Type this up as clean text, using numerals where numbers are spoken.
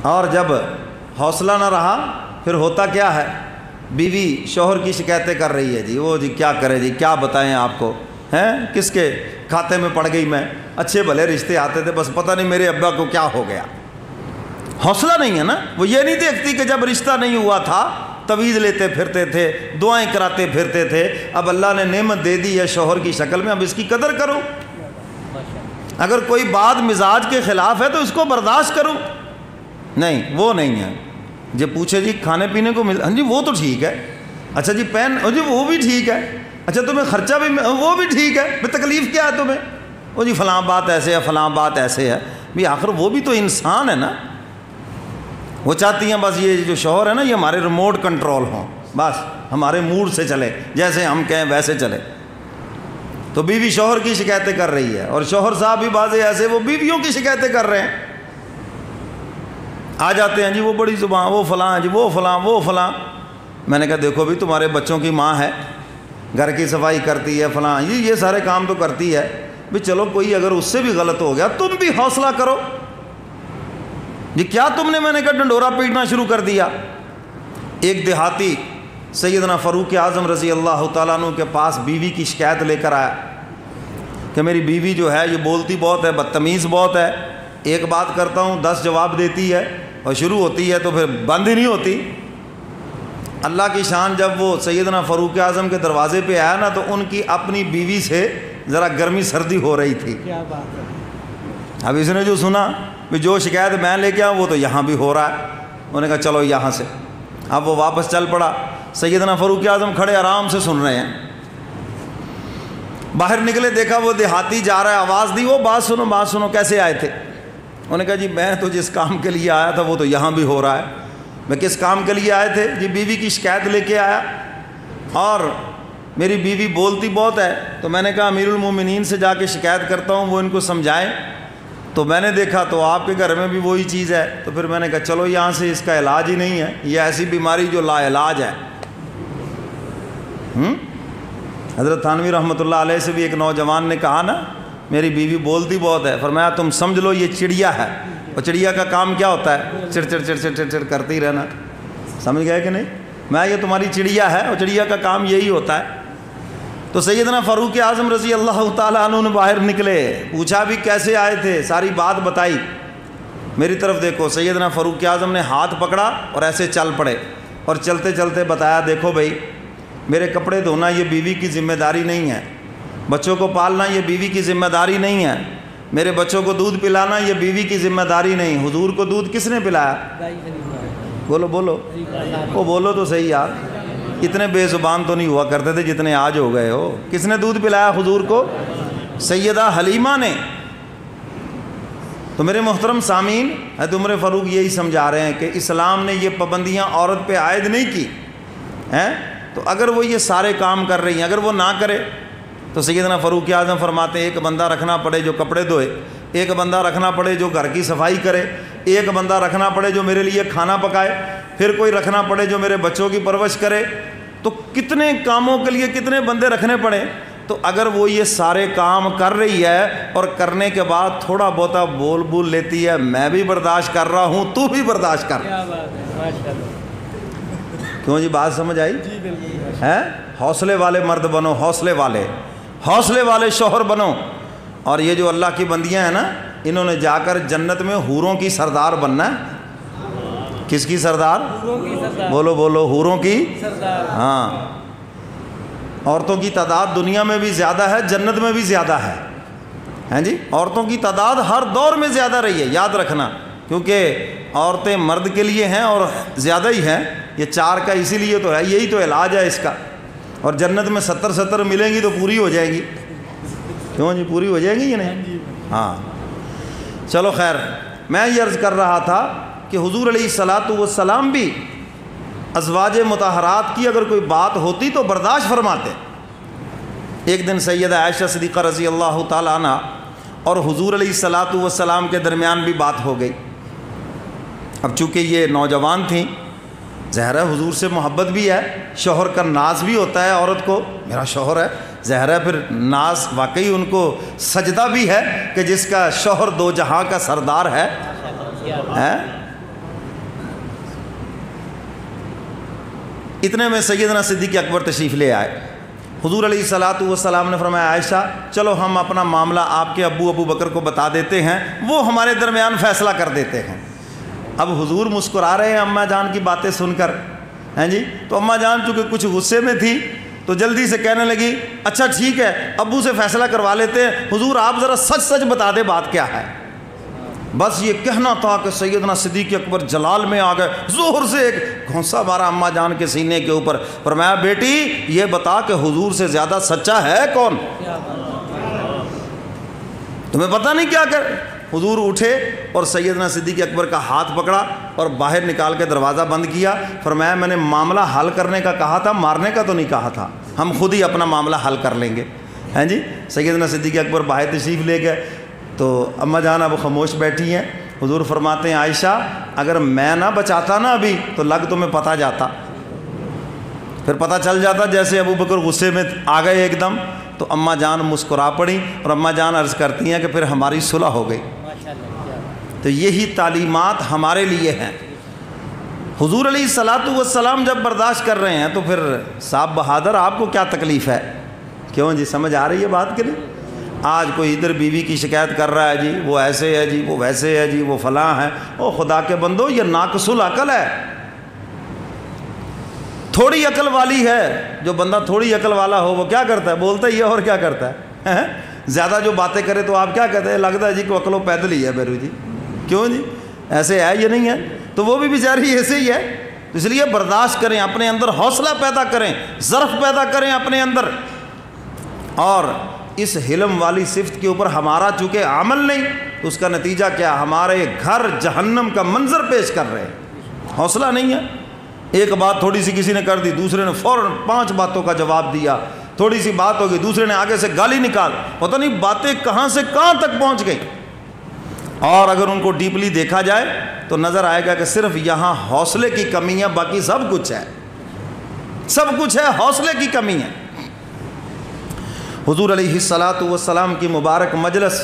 اور جب حوصلہ نہ رہا پھر ہوتا کیا ہے، بیوی شوہر کی شکایتیں کر رہی ہے، جی وہ جی کیا کرے، جی کیا بتائیں آپ کو، ہیں کس کے کھاتے میں پڑ گئی میں، اچھے بھلے رشتے آتے تھے، بس پتہ نہیں میرے ابا کو کیا ہو گیا۔ حوصلہ نہیں ہے نا، وہ یہ نہیں دیکھتی کہ جب رشتہ نہیں ہوا تھا تویز لیتے پھرتے تھے، دعائیں کراتے پھرتے تھے، اب اللہ نے نعمت دے دی ہے شوہر کی شکل میں، اب اس کی قدر کرو۔ اگر کوئی بات مزاج کے خلاف ہے تو اس کو برداشت کرو، نہیں وہ نہیں ہے۔ جب پوچھے جی کھانے پینے کو ہاں جی وہ تو ٹھیک ہے، اچھا جی پین جی وہ بھی ٹھیک ہے، اچھا تمہیں خرچہ بھی وہ بھی ٹھیک ہے، پھر تکلیف کیا ہے تمہیں، وہ جی فلاں بات ایسے ہے فلاں بات ایسے ہے، بھی آخر وہ بھی تو انسان ہے نا۔ وہ چاہتی ہیں بس یہ جو شوہر ہے نا یہ ہمارے ریموٹ کنٹرول ہوں، بس ہمارے موڈ سے چلے، جیسے ہم کہیں ویسے چلے۔ تو بیوی شوہر کی شکایتیں کر رہی ہے، اور شوہر صاحب بھی بعض ایسے وہ بیویوں کی شکایتیں کر رہے ہیں، آ جاتے ہیں جی وہ بڑی زبان، وہ فلاں جی وہ فلاں وہ فلاں۔ میں نے کہا دیکھو بھی تمہارے بچوں کی ماں ہے، گھر کی صفائی کرتی ہے، فلاں یہ سارے کام تو کرتی ہے، بھی چلو کوئی اگر اس سے بھی غلط ہو گیا تم بھی حوصلہ کرو جی، کیا تم نے، میں نے کہا ڈنڈورا پیٹنا شروع کر دیا۔ ایک دیہاتی سیدنا فاروق اعظم رضی اللہ تعالیٰ عنہ کے پاس بیوی کی شکایت لے کر آیا کہ میری بیوی جو ہے یہ بولتی بہت ہے، بدتمیز بہت ہے، ایک بات کرتا ہوں 10 جواب دیتی ہے، اور شروع ہوتی ہے تو پھر بند ہی نہیں ہوتی۔ اللہ کی شان، جب وہ سیدنا فاروق اعظم کے دروازے پہ آیا نا تو ان کی اپنی بیوی سے ذرا گرمی سردی ہو رہی تھی۔ اب اس نے جو سنا کہ جو شکایت میں لے کے آؤں وہ تو یہاں بھی ہو رہا ہے، انہوں نے کہا چلو یہاں سے۔ اب وہ واپس چل پڑا، سیدنا فاروق اعظم کھڑے آرام سے سن رہے ہیں۔ باہر نکلے دیکھا وہ دیہاتی جا رہا ہے، آواز دی وہ بات سنو کیسے آئے تھے؟ انہوں نے کہا جی میں تو جس کام کے لیے آیا تھا وہ تو یہاں بھی ہو رہا ہے۔ میں کس کام کے لیے آئے تھے؟ جی بیوی کی شکایت لے کے آیا، اور میری بیوی بولتی بہت ہے، تو میں نے کہا امیر المومنین سے جا کے شکایت کرتا ہوں وہ ان کو سمجھائیں، تو میں نے دیکھا تو آپ کے گھر میں بھی وہی چیز ہے، تو پھر میں نے کہا چلو یہاں سے اس کا علاج ہی نہیں ہے، یہ ایسی بیماری جو لا علاج ہے۔ حضرت تھانوی رحمۃ اللہ علیہ سے بھی ایک نوجوان نے کہا نا میری بیوی بولتی بہت ہے، فرمایا تم سمجھ لو یہ چڑیا ہے، اور چڑیا کا کام کیا ہوتا ہے؟ چڑ چڑ چڑ چڑ چڑ چڑ کرتی رہنا، سمجھ گئے کہ نہیں؟ میں یہ تمہاری چڑیا ہے، اور چڑیا کا کام یہی ہوتا ہے۔ تو سیدنا فاروق اعظم رضی اللہ تعالیٰ عنہ نے باہر نکلے، پوچھا بھی کیسے آئے تھے، ساری بات بتائی۔ میری طرف دیکھو، سیدنا فاروق اعظم نے ہاتھ پکڑا اور ایسے چل پڑے، اور چلتے چلتے بتایا دیکھو بھائی میرے کپڑے دھونا یہ بیوی کی ذمہ داری نہیں ہے، بچوں کو پالنا یہ بیوی کی ذمہ داری نہیں ہے، میرے بچوں کو دودھ پلانا یہ بیوی کی ذمہ داری نہیں۔ حضور کو دودھ کس نے پلایا؟ بولو بولو، وہ بولو تو صحیح یار، اتنے بے زبان تو نہیں ہوا کرتے تھے جتنے آج ہو گئے ہو۔ کس نے دودھ پلایا حضور کو؟ سیدہ حلیمہ نے۔ تو میرے محترم سامعین، حضرت عمر فاروق یہی سمجھا رہے ہیں کہ اسلام نے یہ پابندیاں عورت پہ عائد نہیں کی ہیں، تو اگر وہ یہ سارے کام کر رہی ہیں، اگر وہ نہ کرے تو سیدنا فاروق اعظم فرماتے ہیں ایک بندہ رکھنا پڑے جو کپڑے دھوئے، ایک بندہ رکھنا پڑے جو گھر کی صفائی کرے، ایک بندہ رکھنا پڑے جو میرے لیے کھانا پکائے، پھر کوئی رکھنا پڑے جو میرے بچوں کی پرورش کرے، تو کتنے کاموں کے لیے کتنے بندے رکھنے پڑے۔ تو اگر وہ یہ سارے کام کر رہی ہے اور کرنے کے بعد تھوڑا بہتا بول لیتی ہے میں بھی برداشت کر رہا ہوں تو بھی برداشت کر، کیوں جی بات سمجھ آئی؟ ہے حوصلے والے مرد بنو، حوصلے والے شوہر بنو۔ اور یہ جو اللہ کی بندیاں ہیں نا انہوں نے جا کر جنت میں حوروں کی سردار بننا ہے۔ کس کی سردار؟ بولو بولو، حوروں کی سردار۔ ہاں، عورتوں کی تعداد دنیا میں بھی زیادہ ہے، جنت میں بھی زیادہ ہے، ہیں جی؟ عورتوں کی تعداد ہر دور میں زیادہ رہی ہے، یاد رکھنا، کیونکہ عورتیں مرد کے لیے ہیں اور زیادہ ہی ہیں، یہ 4 کا اسی لیے تو ہے، یہی تو علاج ہے اس کا۔ اور جنت میں 70 ملیں گی تو پوری ہو جائیں گی، کیوں جی پوری ہو جائیں گی یا نہیں؟ ہاں چلو خیر، میں یہ عرض کر رہا تھا کہ حضور علیہ الصلاۃ والسلام بھی ازواج مطہرات کی اگر کوئی بات ہوتی تو برداشت فرماتے۔ ایک دن سیدہ عائشہ صدیقہ رضی اللہ تعالیٰ عنہ اور حضور علیہ الصلاۃ والسلام کے درمیان بھی بات ہو گئی۔ اب چونکہ یہ نوجوان تھیں، ظاہر ہے حضور سے محبت بھی ہے، شوہر کا ناز بھی ہوتا ہے عورت کو، میرا شوہر ہے، ظاہر ہے پھر ناز واقعی ان کو سجدہ بھی ہے کہ جس کا شوہر 2 جہاں کا سردار ہے۔ اتنے میں سیدنا صدیق اکبر تشریف لے آئے. حضور علیہ الصلوۃ والسلام نے فرمایا عائشہ چلو ہم اپنا معاملہ آپ کے ابو بکر کو بتا دیتے ہیں, وہ ہمارے درمیان فیصلہ کر دیتے ہیں. اب حضور مسکرا رہے ہیں اماں جان کی باتیں سن کر, ہیں جی. تو اماں جان چونکہ کچھ غصے میں تھی تو جلدی سے کہنے لگی اچھا ٹھیک ہے ابو سے فیصلہ کروا لیتے ہیں, حضور آپ ذرا سچ سچ بتا دیں بات کیا ہے. بس یہ کہنا تھا کہ سیدنا صدیق اکبر جلال میں آ گئے, زور سے ایک گھونسا مارا اماں جان کے سینے کے اوپر, فرمایا بیٹی یہ بتا کہ حضور سے زیادہ سچا ہے کون, تمہیں پتہ نہیں کیا کر. حضور اٹھے اور سیدنا صدیق اکبر کا ہاتھ پکڑا اور باہر نکال کے دروازہ بند کیا. فرمایا میں نے معاملہ حل کرنے کا کہا تھا, مارنے کا تو نہیں کہا تھا, ہم خود ہی اپنا معاملہ حل کر لیں گے, ہیں جی. سیدنا صدیق اکبر باہر تشریف لے گئے تو اماں جان اب خاموش بیٹھی ہیں. حضور فرماتے ہیں عائشہ اگر میں نہ بچاتا نا ابھی تو لگ تمہیں پتہ جاتا, پھر پتہ چل جاتا. جیسے ابو بکر غصے میں آ گئے ایک دم تو اماں جان مسکرا پڑی اور اماں جان عرض کرتی ہیں کہ پھر ہماری صلح ہو گئی. تو یہی تعلیمات ہمارے لیے ہیں. حضور علیہ الصلوۃ والسلام جب برداشت کر رہے ہیں تو پھر صاحب بہادر آپ کو کیا تکلیف ہے, کیوں جی سمجھ آ رہی ہے بات کہ نہیں. آج کوئی ادھر بیوی کی شکایت کر رہا ہے جی وہ ایسے ہے جی وہ ویسے ہے جی وہ فلاں ہے, او خدا کے بندو یہ ناقص العقل ہے. تھوڑی عقل والی ہے, جو بندہ تھوڑی عقل والا ہو وہ کیا کرتا ہے, بولتا ہی ہے اور کیا کرتا ہے. زیادہ جو باتیں کرے تو آپ کیا کہتے ہیں, لگتا ہے جی کو عقل و پیدل ہی ہے بیرو جی, کیوں جی ایسے ہے یہ نہیں ہے. تو وہ بھی بیچاری ایسے ہی ہے. اس لیے برداشت کریں, اپنے اندر حوصلہ پیدا کریں, ظرف پیدا کریں اپنے اندر. اور اس حلم والی صفت کے اوپر ہمارا چونکہ عمل نہیں تو اس کا نتیجہ کیا, ہمارے گھر جہنم کا منظر پیش کر رہے ہیں. حوصلہ نہیں ہے. ایک بات تھوڑی سی کسی نے کر دی, دوسرے نے فوراً 5 باتوں کا جواب دیا. تھوڑی سی بات ہوگی, دوسرے نے آگے سے گالی نکال, پتہ نہیں باتیں کہاں سے کہاں تک پہنچ گئی. اور اگر ان کو ڈیپلی دیکھا جائے تو نظر آئے گا کہ صرف یہاں حوصلے کی کمی ہے, باقی سب کچھ ہے, سب کچھ ہے, حوصلے کی کمی ہے. حضور علیہ الصلوۃ والسلام کی مبارک مجلس